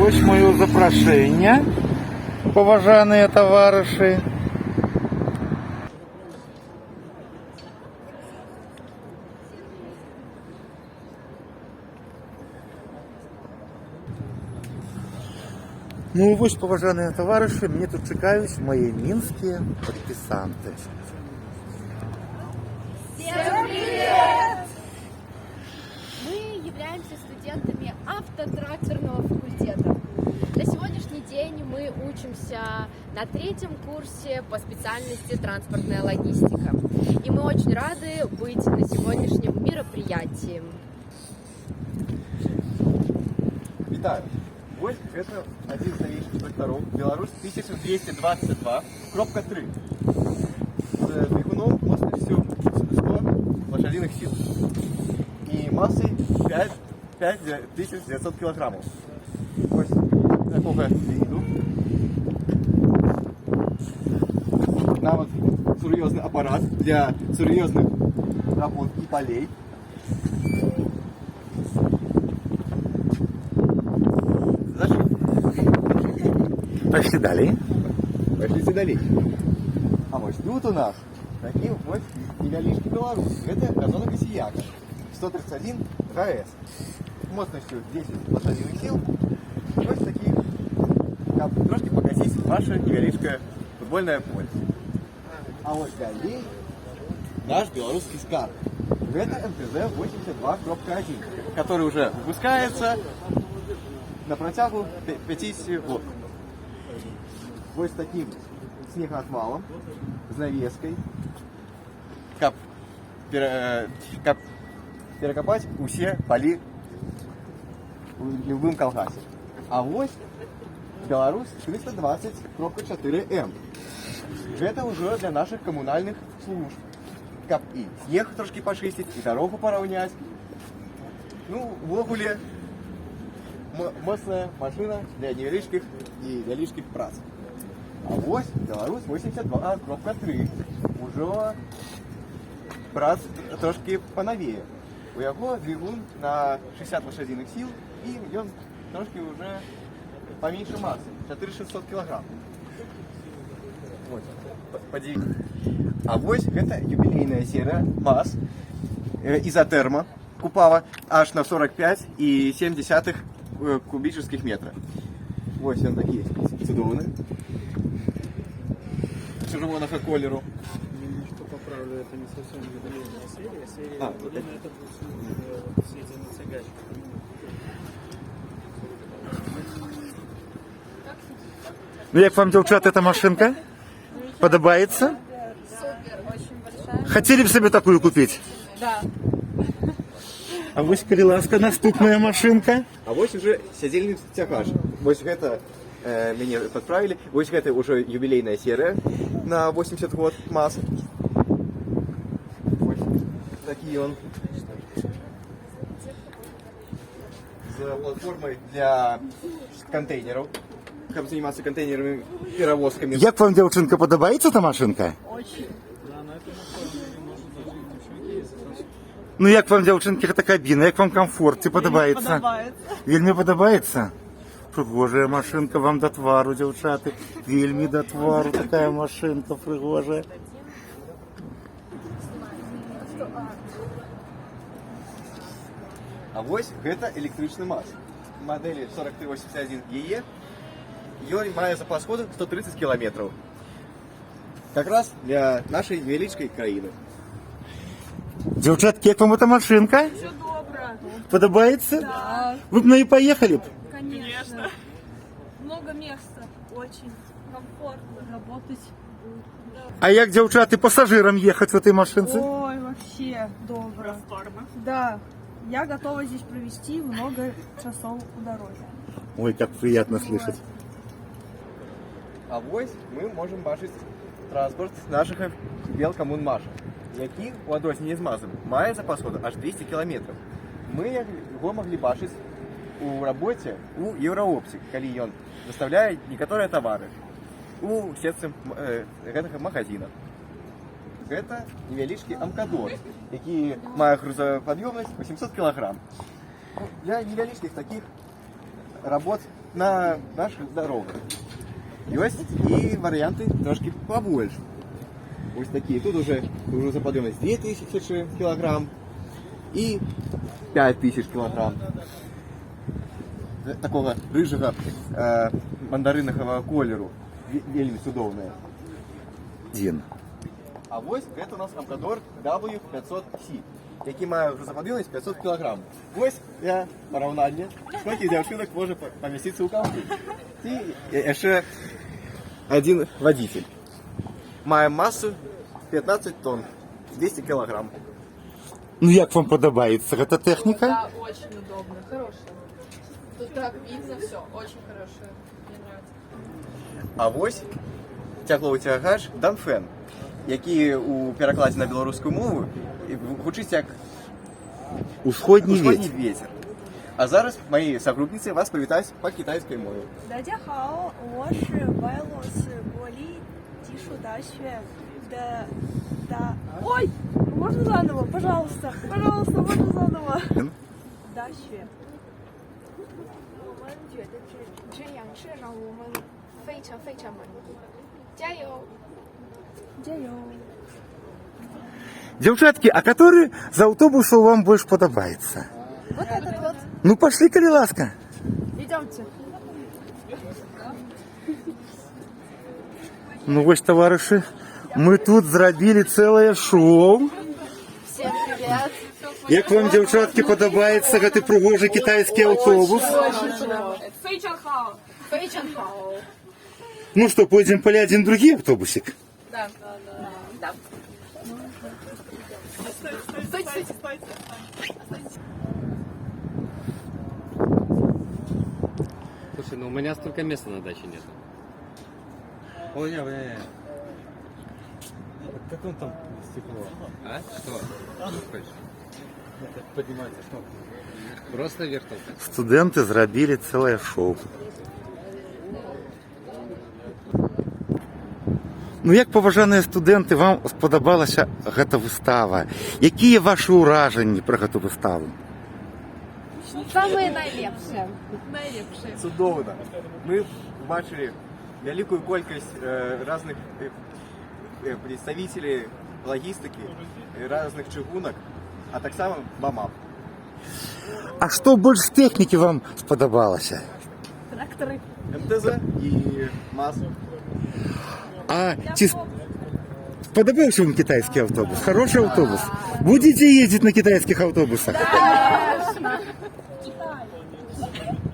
Ось моє запрошення, поважані товариші. Ну ось, поважані товариші, мене тут чекають мої мінські підписанти. Всем привет! Мы являемся студентами автотракторного факультета. На сегодняшний день мы учимся на 3-м курсе по специальности транспортная логистика. И мы очень рады быть на сегодняшнем мероприятии. Вітаю! Ось это один из новейших тракторов Беларусь 1222, кропка 3. С двигуном мощностью 100 лошадиных сил и массой 5900 килограммов. Ось такого виду. На вот серьезный аппарат для серьезных работ и полей. Пошли далі. Пошли далее. А вот тут у нас такие вот невеличкий Беларусь. Это газонок Исияка. 131 ГС. Мощностью 10 лошадиных сил. Вот такие, как трошки погасить ваше невеличкое футбольное поле. А вот далее наш белорусский скарб. Это МТЗ-82.1, который уже выпускается на протягу 50 лет. Вот с таким снегоотвалом, с навеской, как перекопать усе поли в любым колхазе. А вот Беларусь 320.4М. Это уже для наших коммунальных служб. Как и снег трошки почистить, и дорогу поравнять. Ну, в огуле мощная машина для невеличких и величких прац. А ось Беларусь 82.3. Уже прац трошки поновее. У яго двигун на 60 лошадиных сил и он трошки уже поменьше массы, 4600 килограмм. Вот, а вось это юбилейная серия МАЗ изотерма Купава аж на 45,7 кубических метра. Вот он такие цудовные. Червоного колеру. Немножко поправлю, это не совсем юбилейная серия. Серия юбилейная, это будет все цыгачки. Ну як вам, дівчата, эта машинка? Подобається? Супер, очень большая. Хотели бы себе такую купить? Да. А ось, коли ласка, наступная машинка. А вот уже сидельный тягаж. Вот это меня подправили. Вот это уже юбилейная серия на 80 год МАЗ. Вот такие он. С платформой для контейнеров. Как заниматься контейнерами, перевозками. Як вам, дівчинка, подобається эта машинка? Очень. Да, на этом условии можно даже ничего ездить. Ну як вам, дівчинки, эта кабіна, як вам комфорт, чи подобається? Подобається. Вельми подобається? Пригожая машинка вам до твару, дівчата. Вельми до твару такая машинка пригожая. А вот это электричный МАЗ. Модели 4381 ЕЕ. Ее має запас ходу 130 километров. Как раз для нашей великой краины. Дівчатки, як вам эта машинка? Все добре. Подобається? Да, Ви б на ней поехали б? конечно. Много места. Очень комфортно работать. А як, дівчата, пасажирам їхати в этой машинці? Ой, вообще добро. Да, я готова здесь провести много часов у дороги. Ой, как приятно слышать. А ось мы можем бачити транспорт наших Белкоммунмаша, який у відрозненні з МАЗом має запас ходу аж 200 км. Ми його могли бачити у роботі у Єврооптик, коли він доставляє некоторые товари у сетці магазинів. Це невеличкий Амкадор, який має грузоподйомність 800 кг. Для невеличких таких работ на наших дорогах. Есть и варианты трошки побольше. Вот такие. Тут уже грузоподъемность 2000 килограмм и 5000 килограмм. Такого рыжего мандаринового кольору. Вельми судовное. Один. А ось это у нас Амбрадор W500C, який має грузоподйомність 500 кг. Ось для порівняння, скільки дівчинок може поміститися у комплект. І ще один водитель. Має масу 15 тонн, 200 кг. Ну як вам подобається ця техніка? Да, очень удобно, хорошая. Тут так видно все, очень хорошая. Мне нравится. А ось тягловий тягач Данфен, який у перекладі на білоруську мову звучить як Усходній «Усходній вітер. вітер». А зараз мої согрупниці вас привітають по китайській мові. 大家好，我是白罗斯国立技术大学的。Ой, можно заново, пожалуйста, пожалуйста, можно заново. 大学。我们觉得这样是让我们非常非常满意。加油！加油！ Девчатки, а который за автобусом вам больше подобается? Вот этот вот. Ну пошли, коли ласка. Идемте. Ну ось, товариші, ми тут зробили ціле шоу. Всем привет. Як вам, дівчатки, подобається цей пригожий китайський автобус? Фейчанхао. Фейчанхао. Ну что, пойдем полядем другий автобусик? Да. Да. Стойте, стойте. Слушай, ну у меня столько места на даче нет. Ой, не. Как он там стекло? А? Что? Хочешь? Поднимается, что? Просто вверх толкать. Студенти зробили ціле шоу. Ну, як поважані студенти, вам сподобалася ця вистава? Які є ваші ураження про цю виставу? Самые найлепшие. Найлепшие. Судовно. Ми бачили велику кількість різних представителей логістики, різних чигунок, а так само МАМАП. А що більше з техніки вам сподобалося? Тракторы. МТЗ і МАЗ. А чи сподобався вам китайський автобус? Хороший автобус? Будете їздити на китайських автобусах?